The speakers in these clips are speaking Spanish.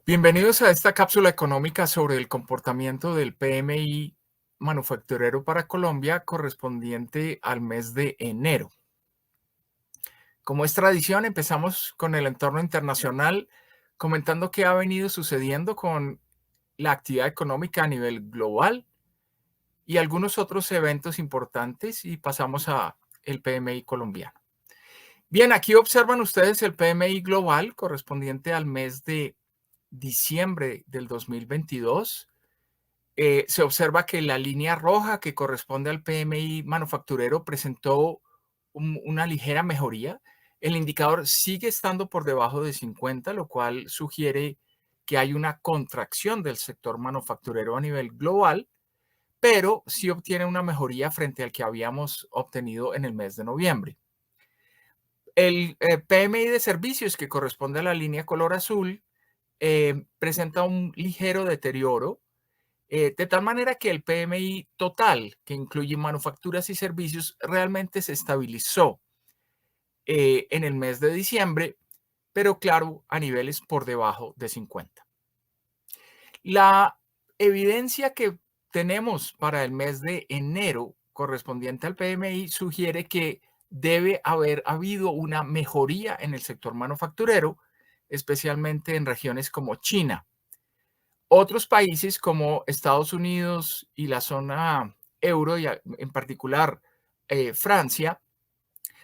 Bienvenidos a esta cápsula económica sobre el comportamiento del PMI manufacturero para Colombia correspondiente al mes de enero. Como es tradición, empezamos con el entorno internacional, comentando qué ha venido sucediendo con la actividad económica a nivel global y algunos otros eventos importantes, y pasamos a el PMI colombiano. Bien, aquí observan ustedes el PMI global correspondiente al mes de diciembre del 2022. Se observa que la línea roja que corresponde al PMI manufacturero presentó una ligera mejoría. El indicador sigue estando por debajo de 50, lo cual sugiere que hay una contracción del sector manufacturero a nivel global, pero sí obtiene una mejoría frente al que habíamos obtenido en el mes de noviembre. El PMI de servicios, que corresponde a la línea color azul, presenta un ligero deterioro, de tal manera que el PMI total, que incluye manufacturas y servicios, realmente se estabilizó en el mes de diciembre, pero claro, a niveles por debajo de 50. La evidencia que tenemos para el mes de enero correspondiente al PMI sugiere que debe haber habido una mejoría en el sector manufacturero, especialmente en regiones como China. Otros países como Estados Unidos y la zona euro, y en particular Francia,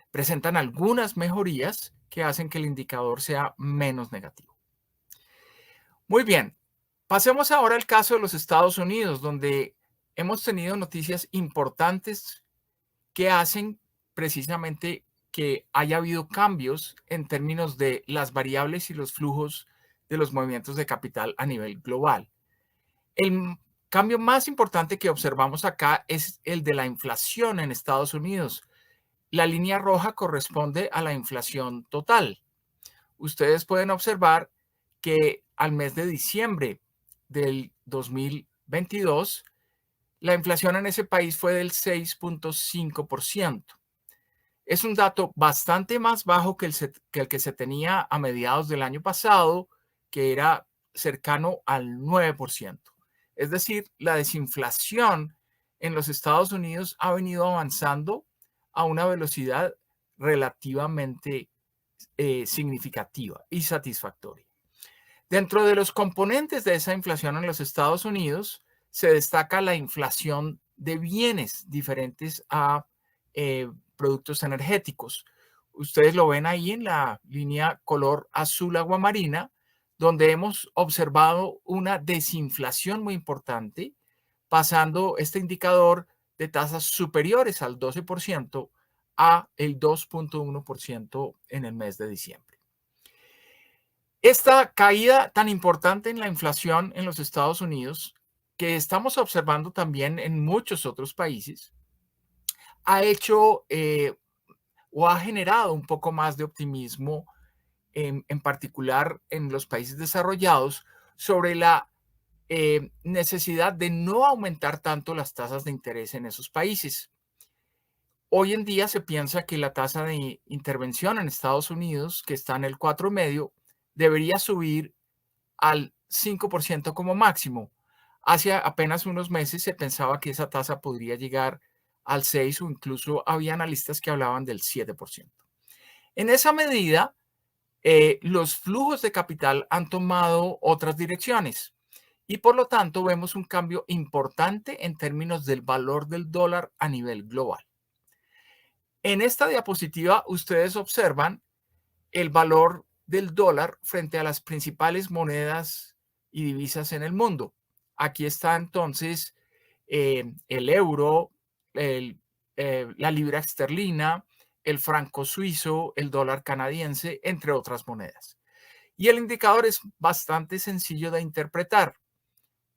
presentan algunas mejorías que hacen que el indicador sea menos negativo. Muy bien, pasemos ahora al caso de los Estados Unidos, donde hemos tenido noticias importantes que hacen precisamente que haya habido cambios en términos de las variables y los flujos de los movimientos de capital a nivel global. El cambio más importante que observamos acá es el de la inflación en Estados Unidos. La línea roja corresponde a la inflación total. Ustedes pueden observar que al mes de diciembre del 2022, la inflación en ese país fue del 6.5%. Es un dato bastante más bajo que el que se tenía a mediados del año pasado, que era cercano al 9%. Es decir, la desinflación en los Estados Unidos ha venido avanzando a una velocidad relativamente significativa y satisfactoria. Dentro de los componentes de esa inflación en los Estados Unidos, se destaca la inflación de bienes diferentes a productos energéticos. Ustedes lo ven ahí en la línea color azul aguamarina, donde hemos observado una desinflación muy importante, pasando este indicador de tasas superiores al 12% a el 2.1% en el mes de diciembre. Esta caída tan importante en la inflación en los Estados Unidos, que estamos observando también en muchos otros países, ha hecho o ha generado un poco más de optimismo, en particular en los países desarrollados, sobre la necesidad de no aumentar tanto las tasas de interés en esos países. Hoy en día se piensa que la tasa de intervención en Estados Unidos, que está en el 4,5, debería subir al 5% como máximo. Hace apenas unos meses se pensaba que esa tasa podría llegar al 6, o incluso había analistas que hablaban del 7%. En esa medida, los flujos de capital han tomado otras direcciones y por lo tanto vemos un cambio importante en términos del valor del dólar a nivel global. En esta diapositiva ustedes observan el valor del dólar frente a las principales monedas y divisas en el mundo. Aquí está entonces el euro, la libra esterlina, el franco suizo, el dólar canadiense, entre otras monedas. Y el indicador es bastante sencillo de interpretar.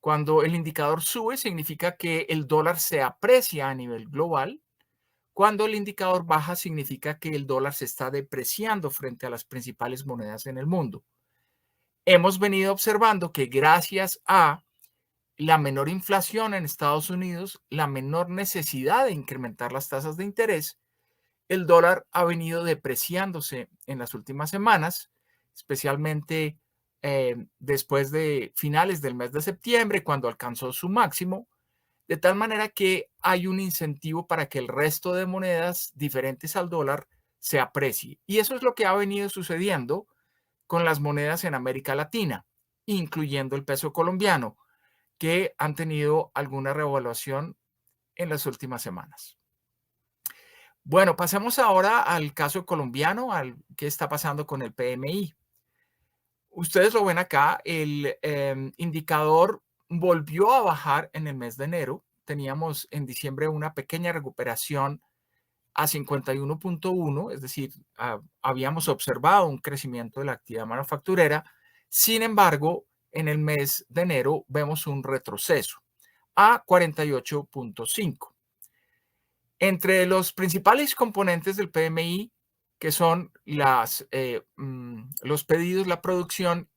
Cuando el indicador sube, significa que el dólar se aprecia a nivel global. Cuando el indicador baja, significa que el dólar se está depreciando frente a las principales monedas en el mundo. Hemos venido observando que gracias a la menor inflación en Estados Unidos, la menor necesidad de incrementar las tasas de interés, el dólar ha venido depreciándose en las últimas semanas, especialmente después de finales del mes de septiembre, cuando alcanzó su máximo, de tal manera que hay un incentivo para que el resto de monedas diferentes al dólar se aprecie. Y eso es lo que ha venido sucediendo con las monedas en América Latina, incluyendo el peso colombiano, que han tenido alguna revaluación en las últimas semanas. Bueno, pasemos ahora al caso colombiano, al qué está pasando con el PMI. Ustedes lo ven acá, el indicador volvió a bajar en el mes de enero. Teníamos en diciembre una pequeña recuperación a 51.1, es decir, habíamos observado un crecimiento de la actividad manufacturera. Sin embargo, en el mes de enero vemos un retroceso a 48.5. Entre los principales componentes del PMI, que son los pedidos, la producción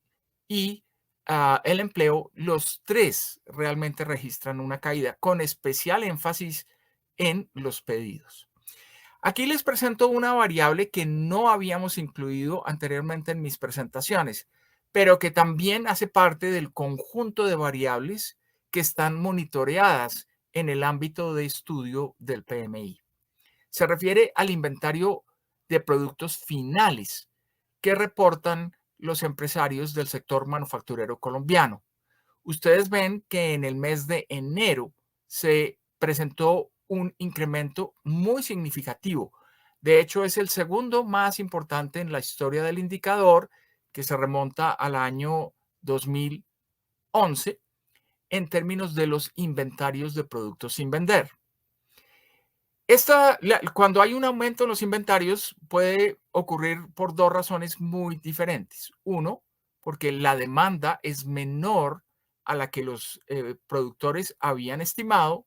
y el empleo, los tres realmente registran una caída, con especial énfasis en los pedidos. Aquí les presento una variable que no habíamos incluido anteriormente en mis presentaciones, pero que también hace parte del conjunto de variables que están monitoreadas en el ámbito de estudio del PMI. Se refiere al inventario de productos finales que reportan los empresarios del sector manufacturero colombiano. Ustedes ven que en el mes de enero se presentó un incremento muy significativo. De hecho, es el segundo más importante en la historia del indicador, que se remonta al año 2011 en términos de los inventarios de productos sin vender. Cuando hay un aumento en los inventarios puede ocurrir por dos razones muy diferentes. Uno, porque la demanda es menor a la que los productores habían estimado,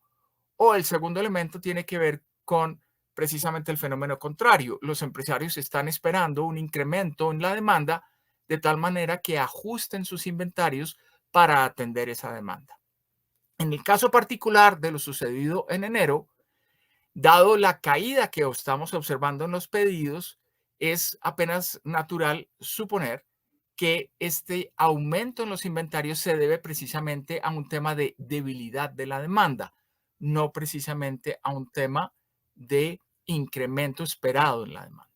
o el segundo elemento tiene que ver con precisamente el fenómeno contrario. Los empresarios están esperando un incremento en la demanda de tal manera que ajusten sus inventarios para atender esa demanda. En el caso particular de lo sucedido en enero, dado la caída que estamos observando en los pedidos, es apenas natural suponer que este aumento en los inventarios se debe precisamente a un tema de debilidad de la demanda, no precisamente a un tema de incremento esperado en la demanda.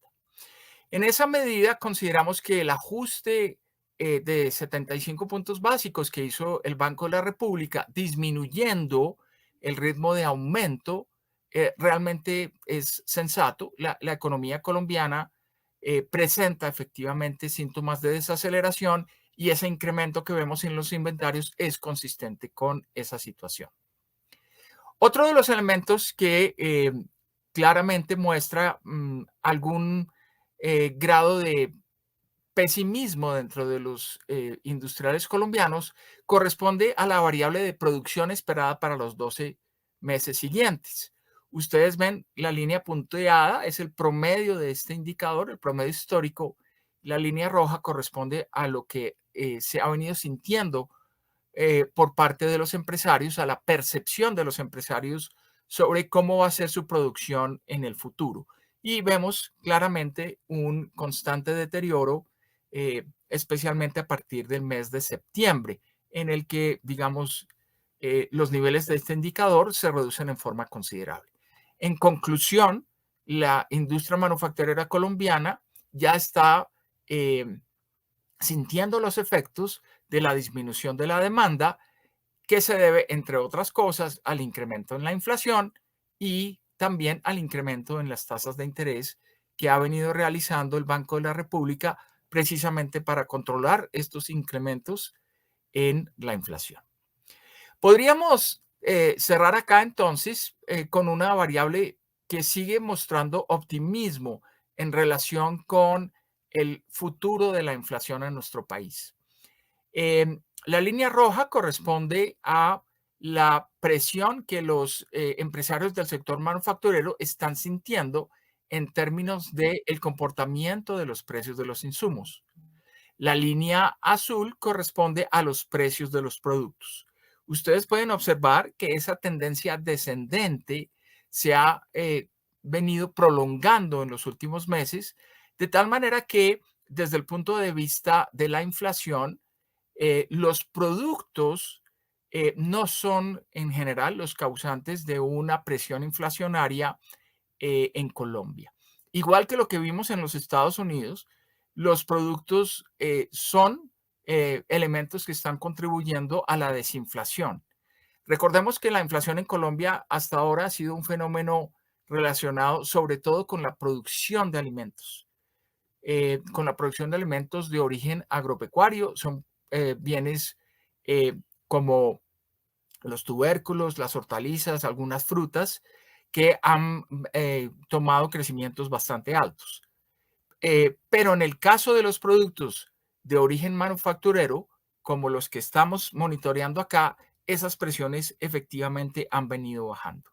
En esa medida, consideramos que el ajuste de 75 puntos básicos que hizo el Banco de la República, disminuyendo el ritmo de aumento, realmente es sensato. La economía colombiana presenta efectivamente síntomas de desaceleración y ese incremento que vemos en los inventarios es consistente con esa situación. Otro de los elementos que claramente muestra algún grado de pesimismo dentro de los industriales colombianos corresponde a la variable de producción esperada para los 12 meses siguientes. Ustedes ven la línea punteada, es el promedio de este indicador, el promedio histórico. La línea roja corresponde a lo que se ha venido sintiendo por parte de los empresarios, a la percepción de los empresarios sobre cómo va a ser su producción en el futuro. Y vemos claramente un constante deterioro, especialmente a partir del mes de septiembre, en el que, digamos, los niveles de este indicador se reducen en forma considerable. En conclusión, la industria manufacturera colombiana ya está sintiendo los efectos de la disminución de la demanda, que se debe, entre otras cosas, al incremento en la inflación y también al incremento en las tasas de interés que ha venido realizando el Banco de la República precisamente para controlar estos incrementos en la inflación. Podríamos cerrar acá entonces con una variable que sigue mostrando optimismo en relación con el futuro de la inflación en nuestro país. La línea roja corresponde a la presión que los empresarios del sector manufacturero están sintiendo en términos del comportamiento de los precios de los insumos. La línea azul corresponde a los precios de los productos. Ustedes pueden observar que esa tendencia descendente se ha venido prolongando en los últimos meses, de tal manera que desde el punto de vista de la inflación, Los productos no son en general los causantes de una presión inflacionaria en Colombia. Igual que lo que vimos en los Estados Unidos, los productos son elementos que están contribuyendo a la desinflación. Recordemos que la inflación en Colombia hasta ahora ha sido un fenómeno relacionado sobre todo con la producción de alimentos, con la producción de alimentos de origen agropecuario. Son bienes como los tubérculos, las hortalizas, algunas frutas que han tomado crecimientos bastante altos. Pero en el caso de los productos de origen manufacturero, como los que estamos monitoreando acá, esas presiones efectivamente han venido bajando.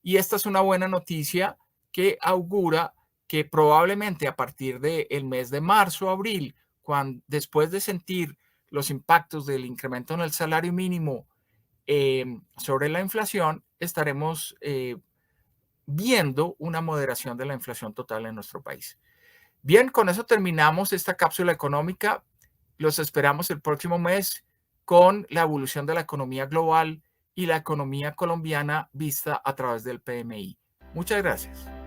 Y esta es una buena noticia que augura que probablemente a partir del mes de marzo o abril, después de sentir los impactos del incremento en el salario mínimo sobre la inflación, estaremos viendo una moderación de la inflación total en nuestro país. Bien, con eso terminamos esta cápsula económica. Los esperamos el próximo mes con la evolución de la economía global y la economía colombiana vista a través del PMI. Muchas gracias.